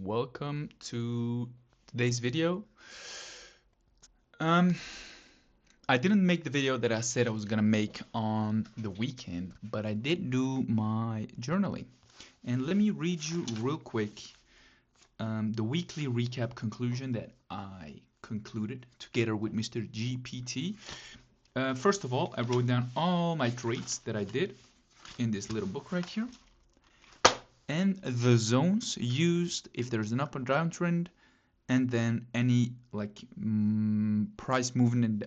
welcome to today's video. Um, I didn't make the video that I said I was gonna make on the weekend, but I did do my journaling. And let me read you real quick the weekly recap conclusion that I concluded together with Mr. GPT. First of all, I wrote down all my trades that I did in this little book right here, and the zones used if there's an up and down trend, and then any like price movement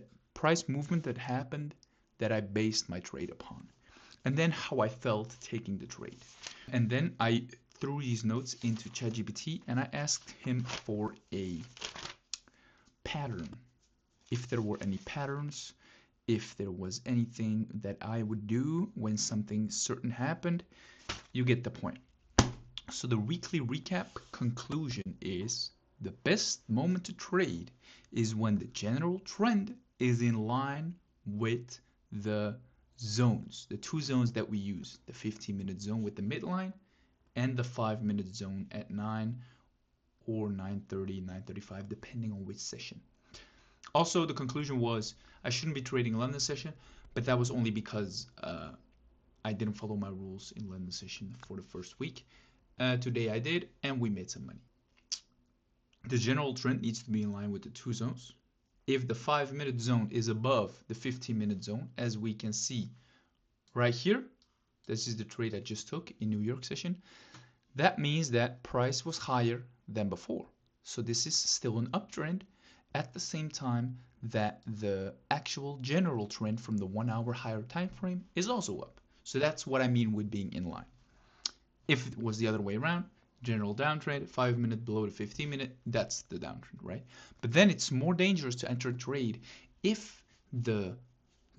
that happened that I based my trade upon, and then how I felt taking the trade. And then I threw these notes into ChatGPT and I asked him for a pattern, if there were any patterns, if there was anything that I would do when something certain happened. You get the point. So the weekly recap conclusion is the best moment to trade is when the general trend is in line with the zones, the two zones that we use, the 15-minute zone with the midline and the 5-minute zone at 9 or 9:30, 9:35, depending on which session. Also, the conclusion was I shouldn't be trading London session, but that was only because I didn't follow my rules in London session for the first week. Today I did, and we made some money. The general trend needs to be in line with the two zones. If the 5-minute zone is above the 15-minute zone, as we can see right here, this is the trade I just took in New York session, that means that price was higher than before. So this is still an uptrend at the same time that the actual general trend from the 1 hour higher time frame is also up. So that's what I mean with being in line. If it was the other way around, general downtrend, 5-minute below the 15-minute, that's the downtrend, right? But then it's more dangerous to enter a trade if the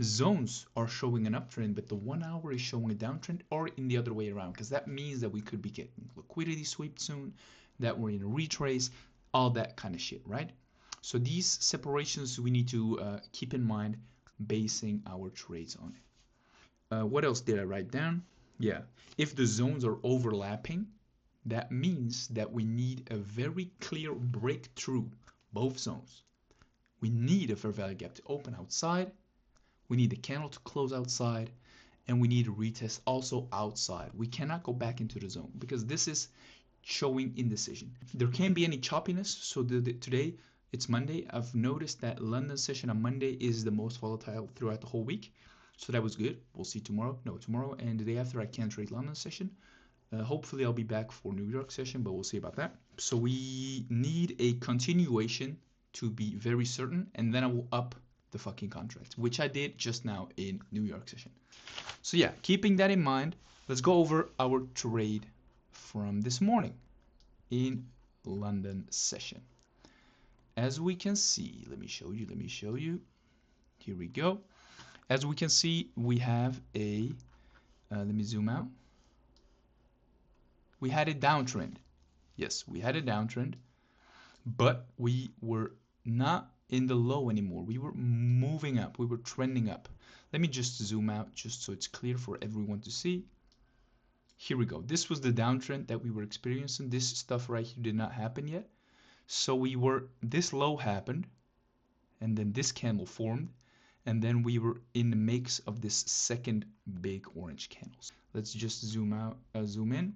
zones are showing an uptrend, but the 1 hour is showing a downtrend, or in the other way around, because that means that we could be getting liquidity sweep soon, that we're in a retrace, all that kind of shit, right? So these separations we need to keep in mind basing our trades on it. What else did I write down? Yeah, if the zones are overlapping, that means that we need a very clear breakthrough, both zones. We need a fair value gap to open outside, we need the candle to close outside, and we need a retest also outside. We cannot go back into the zone because this is showing indecision. There can't be any choppiness, so today, it's Monday, I've noticed that London session on Monday is the most volatile throughout the whole week. So that was good. We'll see tomorrow. No, tomorrow and the day after I can't trade London session. Hopefully I'll be back for New York session, but we'll see about that. So we need a continuation to be very certain, and then I will up the fucking contract, which I did just now in New York session. So yeah, keeping that in mind, let's go over our trade from this morning in London session. As we can see, let me show you. Here we go. As we can see, we have a, let me zoom out. We had a downtrend. Yes, we had a downtrend, but we were not in the low anymore. We were moving up. We were trending up. Let me just zoom out just so it's clear for everyone to see. Here we go. This was the downtrend that we were experiencing. This stuff right here did not happen yet. So this low happened, and then this candle formed, and then we were in the mix of this second big orange candles. Let's just zoom out, zoom in.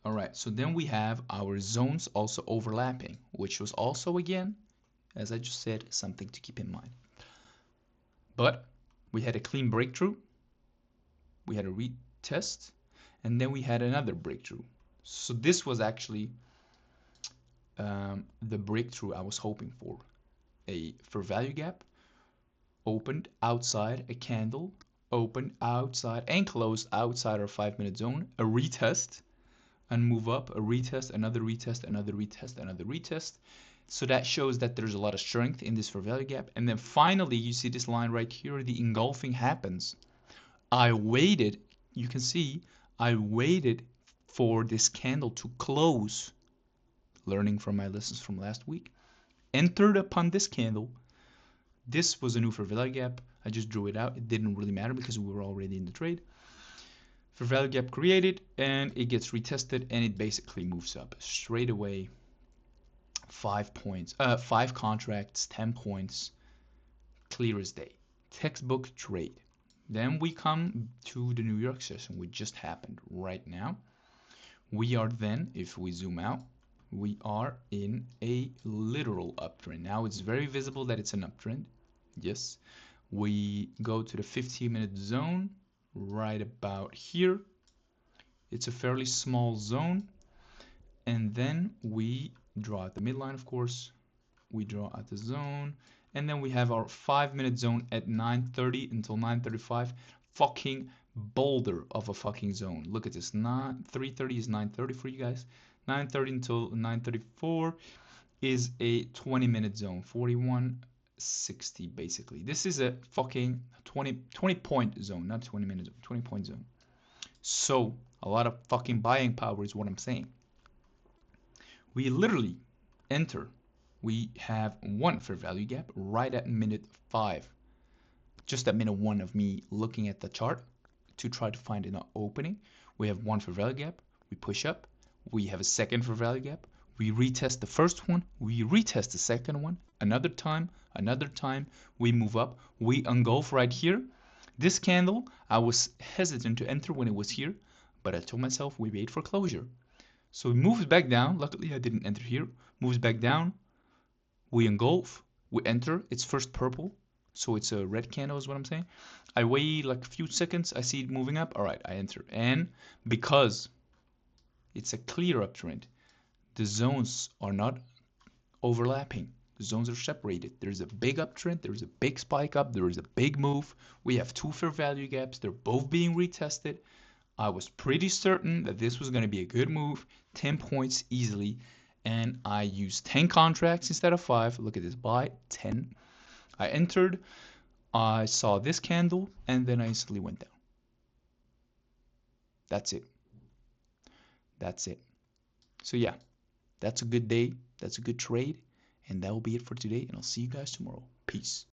All right, so then we have our zones also overlapping, which was also, again, as I just said, something to keep in mind. But we had a clean breakthrough, we had a retest, and then we had another breakthrough. So this was actually the breakthrough I was hoping for. A fair value gap, opened outside a candle, opened outside and closed outside our 5-minute zone, a retest, and move up, a retest, another retest, another retest, another retest. So that shows that there's a lot of strength in this fair value gap. And then finally, you see this line right here, the engulfing happens. I waited, you can see, I waited for this candle to close, learning from my lessons from last week, entered upon this candle. This was a new fair value gap. I just drew it out. It didn't really matter because we were already in the trade. fair value gap created, and it gets retested, and it basically moves up straight away. 5 points, 5 contracts, 10 points, clear as day. Textbook trade. Then we come to the New York session, which just happened right now. We are then, if we zoom out, we are in a literal uptrend. Now it's very visible that it's an uptrend. Yes. We go to the 15-minute zone right about here. It's a fairly small zone. And then we draw out the midline, of course. We draw out the zone. And then we have our 5-minute zone at 9:30 until 9:35. Fucking boulder of a fucking zone. Look at this. 3:30 is 9:30 for you guys. 9:30 until 9:34 is a 20-minute zone. 41.60 basically. This is a fucking 20-point zone, not 20-minute zone. 20-point zone. So a lot of fucking buying power is what I'm saying. We literally enter. We have one fair value gap right at minute 5. Just at minute 1 of me looking at the chart to try to find an opening. We have one fair value gap. We push up. We have a second fair value gap. We retest the first one. We retest the second one. Another time. We move up. We engulf right here. This candle, I was hesitant to enter when it was here, but I told myself we wait for closure. So it moves back down. Luckily, I didn't enter here. Moves back down. We engulf. We enter. It's first purple. So it's a red candle is what I'm saying. I wait like a few seconds. I see it moving up. All right, I enter. And because it's a clear uptrend, the zones are not overlapping. The zones are separated. There's a big uptrend. There's a big spike up. There is a big move. We have two fair value gaps. They're both being retested. I was pretty certain that this was going to be a good move, 10 points easily, and I used 10 contracts instead of 5. Look at this, buy 10. I entered, I saw this candle, and then I instantly went down. That's it. That's it. So yeah, that's a good day. That's a good trade, and that will be it for today, and I'll see you guys tomorrow. Peace.